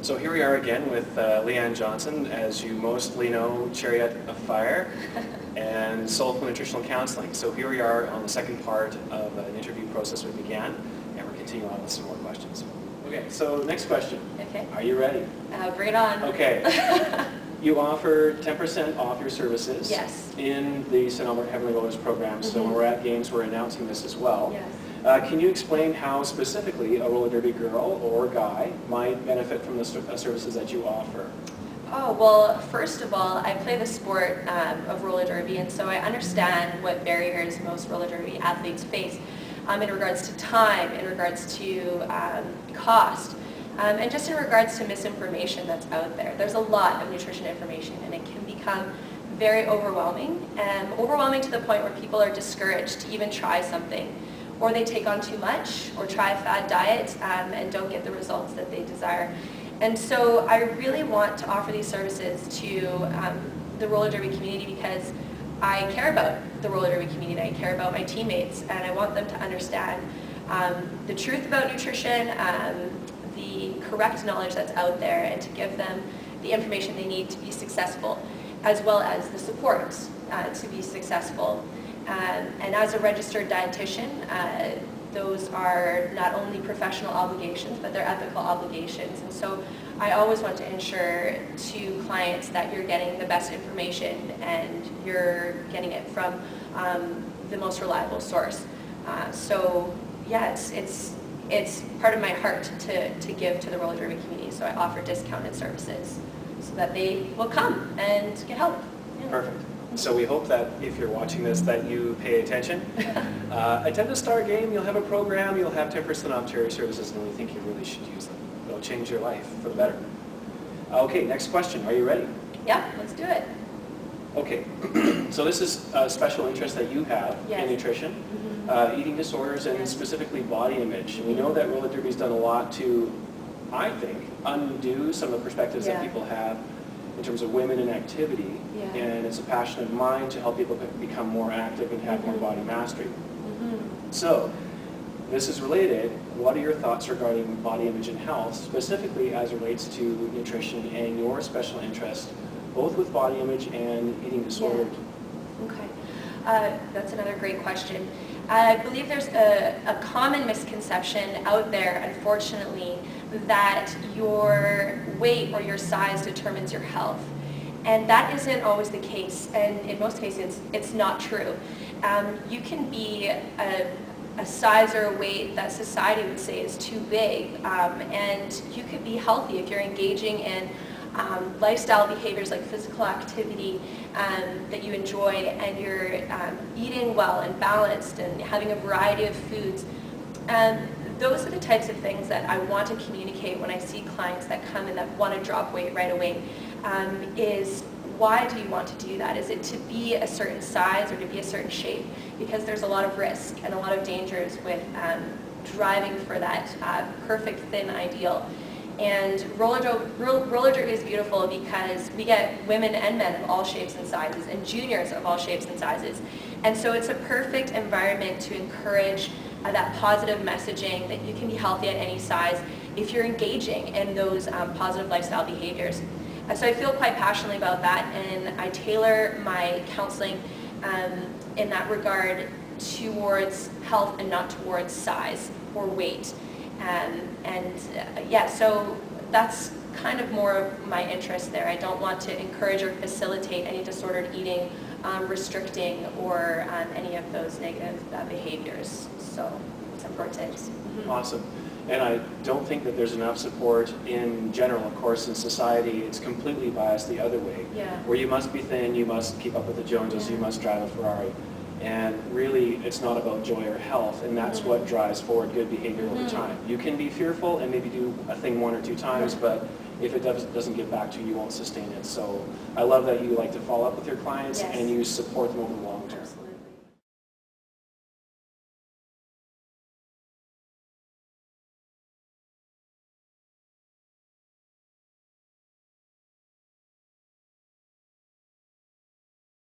So here we are again with Leanne Johnson, as you mostly know, Cherry-oto-Fire and Soulfull Nutritional Counseling. So here we are on the second part of an interview process we began, and we're continuing on with some more questions. Okay, so next question. Okay. Are you ready? Bring it on. Okay. You offer 10% off your services. Yes. In the Sonoma Heavenly Rollers program. So when we're at games, we're announcing this as well. Yes. Can you explain how specifically a roller derby girl or guy might benefit from the services that you offer? Oh, well, first of all, I play the sport of roller derby, and so I understand what barriers most roller derby athletes face in regards to time, in regards to cost, and just in regards to misinformation that's out there. There's a lot of nutrition information, and it can become very overwhelming to the point where people are discouraged to even try something, or they take on too much, or try a fad diet and don't get the results that they desire. And so I really want to offer these services to the roller derby community because I care about the roller derby community. I care about my teammates, and I want them to understand the truth about nutrition, the correct knowledge that's out there, and to give them the information they need to be successful, as well as the support to be successful. And as a registered dietitian, those are not only professional obligations, but they're ethical obligations. And so I always want to ensure to clients that you're getting the best information and you're getting it from the most reliable source. So yeah, it's part of my heart to give to the roller derby community. So I offer discounted services so that they will come and get help. Yeah. Perfect. So we hope that if you're watching this that you pay attention. Attend a Star game, you'll have a program, you'll have 10% off Cherry services, and we think you really should use them. It'll change your life for the better. Okay, next question. Are you ready? Yeah, let's do it. Okay, so this is a special interest that you have Yes. in nutrition, eating disorders, and Yes. specifically body image. And we know that roller derby's done a lot to, I think, undo some of the perspectives that Yeah. people have in terms of women and activity. Yeah. And it's a passion of mine to help people become more active and have more body mastery. So, this is related. What are your thoughts regarding body image and health, specifically as it relates to nutrition and your special interest, both with body image and eating disorder? Okay, that's another great question. I believe there's a common misconception out there, unfortunately, that your weight or your size determines your health. And that isn't always the case, and in most cases it's not true. You can be a size or a weight that society would say is too big, and you could be healthy if you're engaging in lifestyle behaviors like physical activity that you enjoy, and you're eating well and balanced and having a variety of foods. Those are the types of things that I want to communicate when I see clients that come in that want to drop weight right away. Is why do you want to do that? Is it to be a certain size or to be a certain shape? Because there's a lot of risk and a lot of dangers with driving for that perfect thin ideal. And roller derby is beautiful because we get women and men of all shapes and sizes, and juniors of all shapes and sizes. And so it's a perfect environment to encourage that positive messaging that you can be healthy at any size if you're engaging in those positive lifestyle behaviors. So I feel quite passionately about that, and I tailor my counseling in that regard towards health and not towards size or weight. Yeah, so that's kind of more of my interest there. I don't want to encourage or facilitate any disordered eating, restricting, or any of those negative behaviors. So it's important. Awesome. And I don't think that there's enough support in general, of course, in society. It's completely biased the other way. Yeah. Where you must be thin, you must keep up with the Joneses, you must drive a Ferrari. And really, it's not about joy or health, and that's what drives forward good behavior over time. You can be fearful and maybe do a thing one or two times, but if it doesn't get back to you, you won't sustain it. So I love that you like to follow up with your clients Yes. and you support them over the long